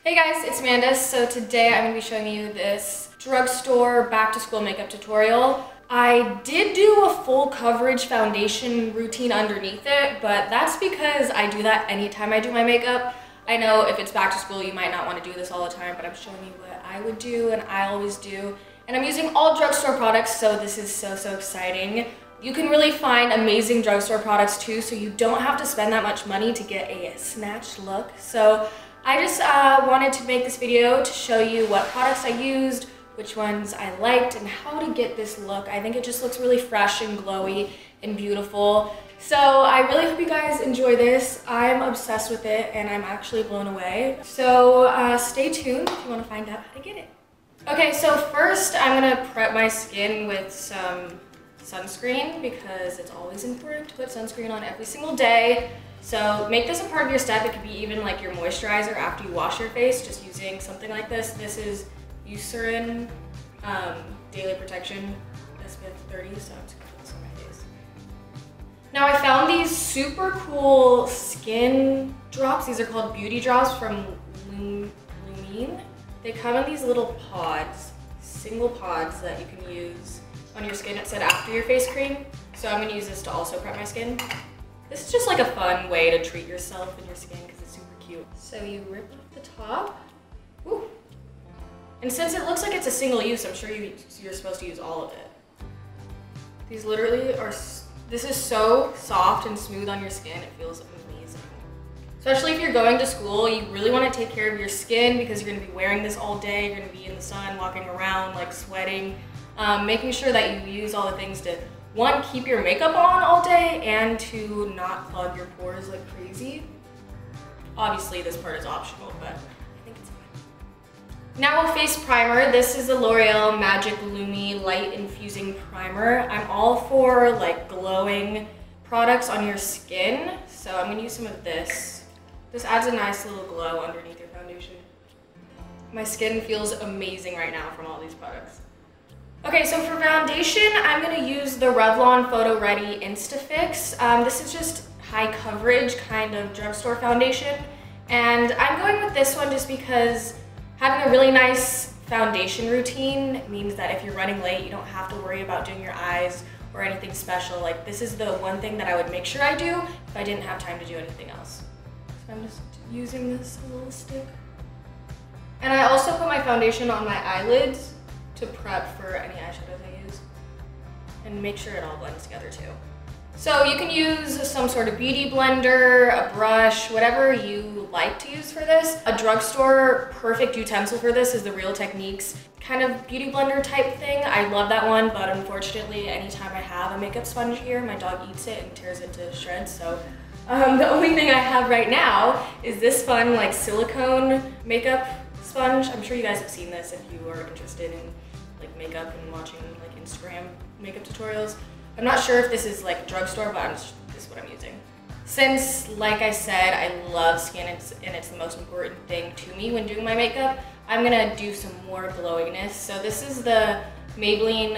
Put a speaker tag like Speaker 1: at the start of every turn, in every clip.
Speaker 1: Hey guys, it's Amanda. So today I'm going to be showing you this drugstore back to school makeup tutorial. I did do a full coverage foundation routine underneath it, but that's because I do that anytime I do my makeup. I know if it's back to school you might not want to do this all the time, but I'm showing you what I would do and I always do. And I'm using all drugstore products, so this is so exciting. You can really find amazing drugstore products too, so you don't have to spend that much money to get a snatched look. So I just wanted to make this video to show you what products I used, which ones I liked, and how to get this look. I think it just looks really fresh and glowy and beautiful. So I really hope you guys enjoy this. I'm obsessed with it and I'm actually blown away. So stay tuned if you want to find out how to get it. Okay, so first I'm gonna prep my skin with some sunscreen because it's always important to put sunscreen on every single day. So make this a part of your step. It could be even like your moisturizer after you wash your face, just using something like this. This is Eucerin Daily Protection SPF 30, so I'm just gonna put this on my face. Now I found these super cool skin drops. These are called beauty drops from Lumine. They come in these little pods, single pods that you can use on your skin. It said after your face cream. So I'm gonna use this to also prep my skin. This is just like a fun way to treat yourself and your skin because it's super cute. So you rip off the top. Woo. And since it looks like it's a single use, I'm sure you're supposed to use all of it. These literally are, this is so soft and smooth on your skin. It feels amazing. Especially if you're going to school, you really want to take care of your skin because you're going to be wearing this all day. You're going to be in the sun, walking around, like sweating. Making sure that you use all the things to, one, keep your makeup on all day and to not clog your pores like crazy. Obviously this part is optional, but I think it's fine. Now a face primer. This is the L'Oreal Magic Lumi Light Infusing Primer. I'm all for like glowing products on your skin, so I'm gonna use some of this. This adds a nice little glow underneath your foundation. My skin feels amazing right now from all these products. Okay, so for foundation, I'm gonna use the Revlon Photo Ready Instafix. This is just high coverage kind of drugstore foundation. And I'm going with this one just because having a really nice foundation routine means that if you're running late, you don't have to worry about doing your eyes or anything special. Like this is the one thing that I would make sure I do if I didn't have time to do anything else. So I'm just using this little stick. And I also put my foundation on my eyelids to prep for any eyeshadows I use and make sure it all blends together too. So you can use some sort of beauty blender, a brush, whatever you like to use for this. A drugstore perfect utensil for this is the Real Techniques kind of beauty blender type thing. I love that one, but unfortunately anytime I have a makeup sponge here, my dog eats it and tears it to shreds. So the only thing I have right now is this fun like silicone makeup sponge. I'm sure you guys have seen this if you are interested in like makeup and watching like Instagram makeup tutorials. I'm not sure if this is like drugstore, but this is what I'm using. Since, like I said, I love skin and it's the most important thing to me when doing my makeup, I'm gonna do some more glowiness. So this is the Maybelline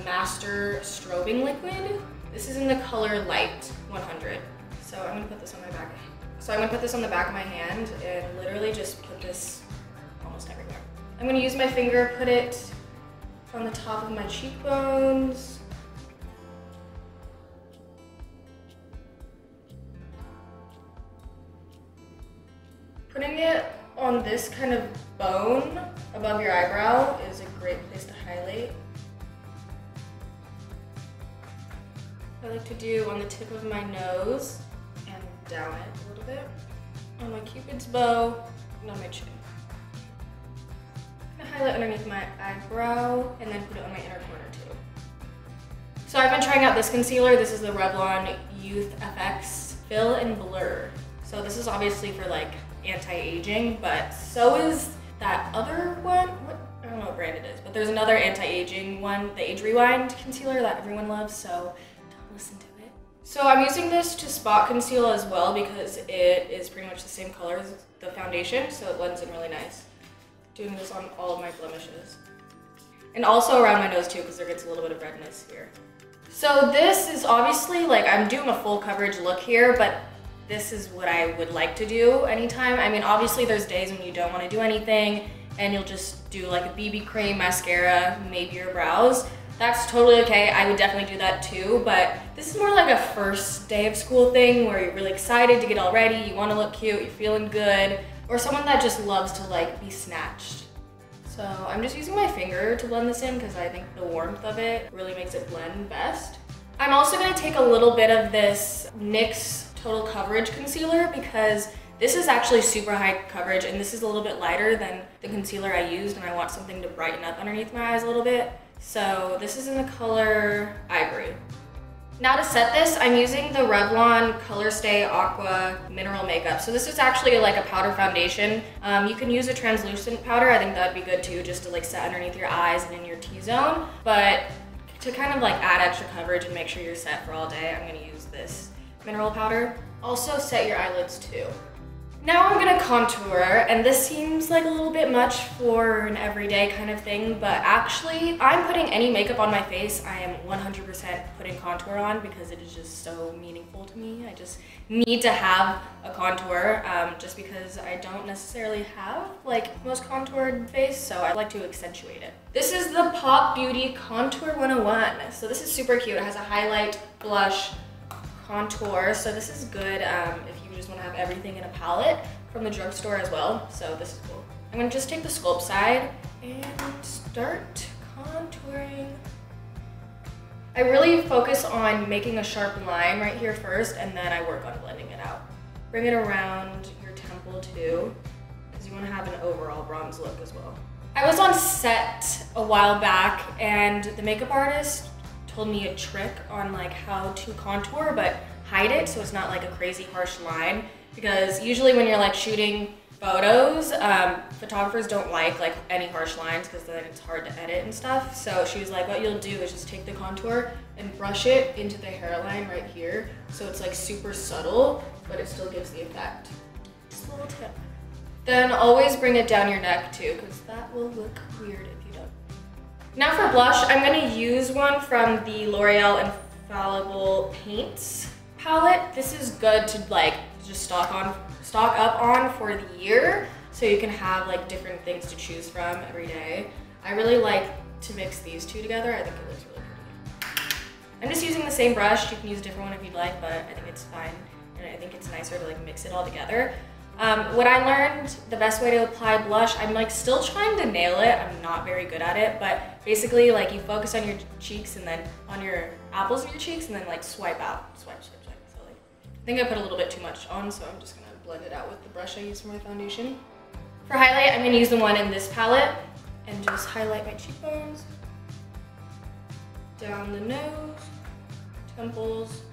Speaker 1: Master Strobing Liquid. This is in the color Light 100. So I'm gonna put this on my back. So I'm gonna put this on the back of my hand and literally just put this almost everywhere. I'm gonna use my finger, put it on the top of my cheekbones. Putting it on this kind of bone above your eyebrow is a great place to highlight. I like to do on the tip of my nose and down it a little bit, on my cupid's bow, and on my chin. Highlight underneath my eyebrow and then put it on my inner corner too. So I've been trying out this concealer. This is the Revlon Youth FX Fill and Blur. So this is obviously for like anti-aging, but so is that other one. I don't know what brand it is, but there's another anti-aging one, the Age Rewind concealer that everyone loves, so don't listen to it. So I'm using this to spot conceal as well because it is pretty much the same color as the foundation, so it blends in really nice. Doing this on all of my blemishes. And also around my nose too, because there gets a little bit of redness here. So this is obviously, like, I'm doing a full coverage look here, but this is what I would like to do anytime. I mean, obviously there's days when you don't want to do anything and you'll just do like a BB cream, mascara, maybe your brows. That's totally okay. I would definitely do that too, but this is more like a first day of school thing where you're really excited to get all ready, you want to look cute, you're feeling good, or someone that just loves to like be snatched. So I'm just using my finger to blend this in because I think the warmth of it really makes it blend best. I'm also going to take a little bit of this NYX Total Coverage Concealer because this is actually super high coverage and this is a little bit lighter than the concealer I used, and I want something to brighten up underneath my eyes a little bit. So this is in the color Ivory. Now to set this, I'm using the Revlon Color Stay Aqua Mineral Makeup. So this is actually like a powder foundation. You can use a translucent powder. I think that would be good too, just to like set underneath your eyes and in your T-zone. But to kind of like add extra coverage and make sure you're set for all day, I'm gonna use this mineral powder. Also set your eyelids too. Now I'm gonna contour, and this seems like a little bit much for an everyday kind of thing, but actually, I'm putting any makeup on my face, I am 100% putting contour on because it is just so meaningful to me. I just need to have a contour, just because I don't necessarily have like most contoured face, so I like to accentuate it. This is the Pop Beauty Contour 101. So this is super cute. It has a highlight, blush, contour, so this is good if you just want to have everything in a palette from the drugstore as well, so this is cool. I'm going to just take the sculpt side and start contouring. I really focus on making a sharp line right here first, and then I work on blending it out. Bring it around your temple too, because you want to have an overall bronze look as well. I was on set a while back and the makeup artist told me a trick on like how to contour but hide it so it's not like a crazy harsh line, because usually when you're like shooting photos, photographers don't like any harsh lines because then it's hard to edit and stuff. So she was like, what you'll do is just take the contour and brush it into the hairline right here, so it's like super subtle but it still gives the effect. Just a little tip. Then always bring it down your neck too, because that will look weird if you don't. Now for blush, I'm going to use one from the L'Oreal Infallible Paints palette. This is good to like just stock up on for the year, so you can have like different things to choose from every day. I really like to mix these two together. I think it looks really pretty. I'm just using the same brush. You can use a different one if you'd like, but I think it's fine, and I think it's nicer to like mix it all together. What I learned, the best way to apply blush, I'm like still trying to nail it. I'm not very good at it, but basically like you focus on your cheeks and then on your apples of your cheeks and then like swipe out, swipe. So like, I think I put a little bit too much on, so I'm just gonna blend it out with the brush I use for my foundation. For highlight, I'm gonna use the one in this palette and just highlight my cheekbones, down the nose, temples.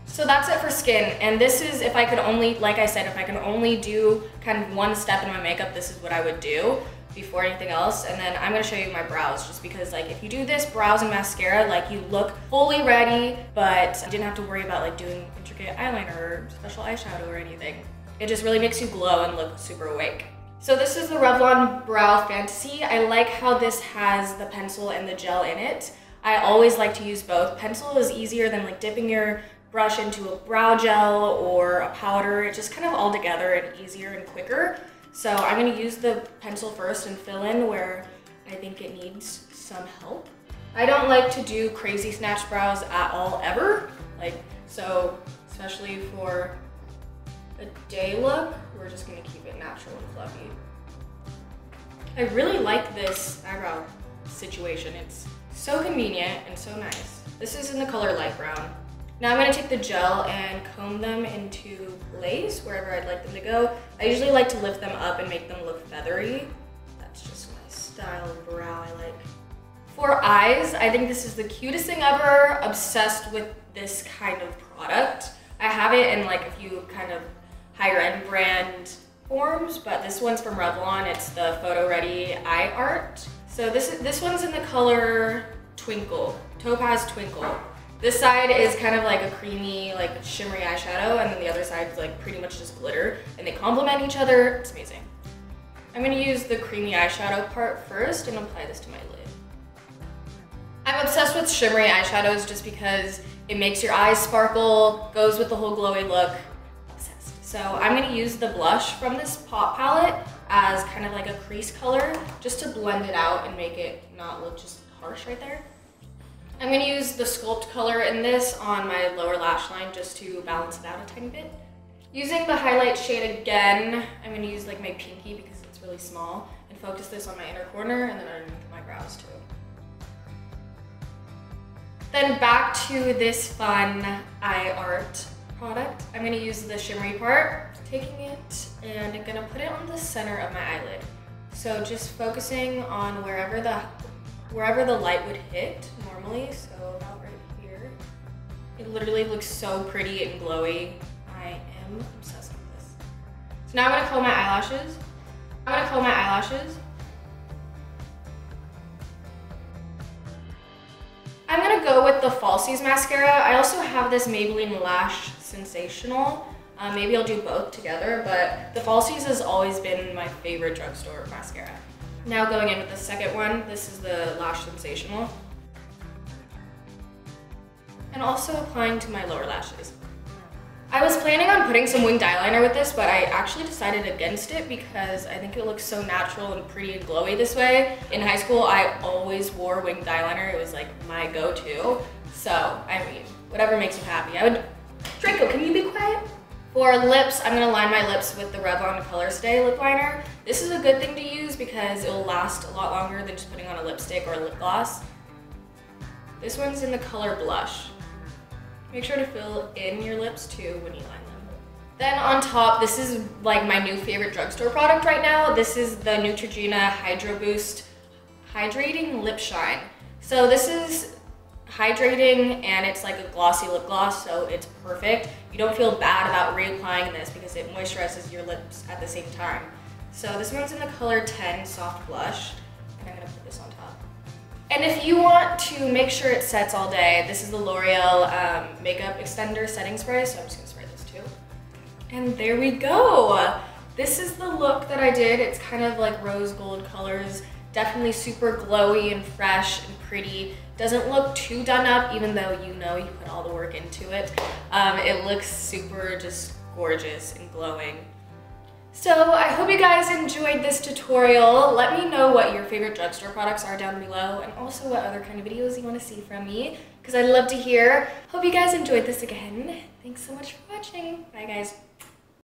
Speaker 1: So that's it for skin, and this is, if I could only, like I said, if I could only do kind of one step in my makeup, this is what I would do before anything else. And then I'm gonna show you my brows, just because like if you do this, brows and mascara, like you look fully ready, but you didn't have to worry about like doing intricate eyeliner or special eyeshadow or anything. It just really makes you glow and look super awake. So this is the Revlon Brow Fantasy. I like how this has the pencil and the gel in it. I always like to use both. Pencil is easier than like dipping your brush into a brow gel or a powder. It's just kind of all together and easier and quicker. So I'm gonna use the pencil first and fill in where I think it needs some help. I don't like to do crazy snatched brows at all, ever. So especially for a day look, we're just gonna keep it natural and fluffy. I really like this eyebrow situation. It's so convenient and so nice. This is in the color light brown. Now I'm going to take the gel and comb them into place wherever I'd like them to go. I usually like to lift them up and make them look feathery. That's just my style of brow I like. For eyes, I think this is the cutest thing ever. Obsessed with this kind of product. I have it in like a few kind of higher end brand forms, but this one's from Revlon. It's the Photo Ready Eye Art. So this one's in the color Twinkle, Topaz Twinkle. This side is kind of like a creamy, like shimmery eyeshadow, and then the other side is like pretty much just glitter, and they complement each other. It's amazing. I'm gonna use the creamy eyeshadow part first and apply this to my lid. I'm obsessed with shimmery eyeshadows just because It makes your eyes sparkle, goes with the whole glowy look. Obsessed. So I'm gonna use the blush from this Pop palette as kind of like a crease color, just to blend it out and make it not look just harsh right there. I'm gonna use the Sculpt color in this on my lower lash line just to balance it out a tiny bit. Using the highlight shade again, I'm gonna use like my pinky because it's really small, and focus this on my inner corner and then underneath my brows too. Then back to this fun eye art product. I'm gonna use the shimmery part, taking it and I'm gonna put it on the center of my eyelid. So just focusing on wherever the light would hit normally, so about right here. It literally looks so pretty and glowy. I am obsessed with this. So now I'm gonna curl my eyelashes. I'm gonna go with the Falsies mascara. I also have this Maybelline Lash Sensational. Maybe I'll do both together, but the Falsies has always been my favorite drugstore mascara. Now going in with the second one, this is the Lash Sensational. And also applying to my lower lashes. I was planning on putting some winged eyeliner with this, but I actually decided against it because I think it looks so natural and pretty and glowy this way. In high school, I always wore winged eyeliner. It was like my go-to. So, I mean, whatever makes you happy. Draco, can you be quiet? For lips, I'm gonna line my lips with the Revlon Color Stay lip liner. This is a good thing to use because it'll last a lot longer than just putting on a lipstick or a lip gloss. This one's in the color Blush. Make sure to fill in your lips too when you line them. Then on top, this is like my new favorite drugstore product right now. This is the Neutrogena Hydro Boost Hydrating Lip Shine. So this is hydrating and it's like a glossy lip gloss, so it's perfect. You don't feel bad about reapplying this because it moisturizes your lips at the same time. So this one's in the color 10 Soft Blush, and I'm gonna put this on top. And if you want to make sure it sets all day, this is the L'Oreal Makeup Extender Setting Spray, so I'm just gonna spray this too. And there we go. This is the look that I did. It's kind of like rose gold colors, definitely super glowy and fresh and pretty. Doesn't look too done up, even though you know you put all the work into it. It looks super just gorgeous and glowing. So I hope you guys enjoyed this tutorial. Let me know what your favorite drugstore products are down below, and also what other kind of videos you want to see from me, because I'd love to hear. Hope you guys enjoyed this again. Thanks so much for watching. Bye guys.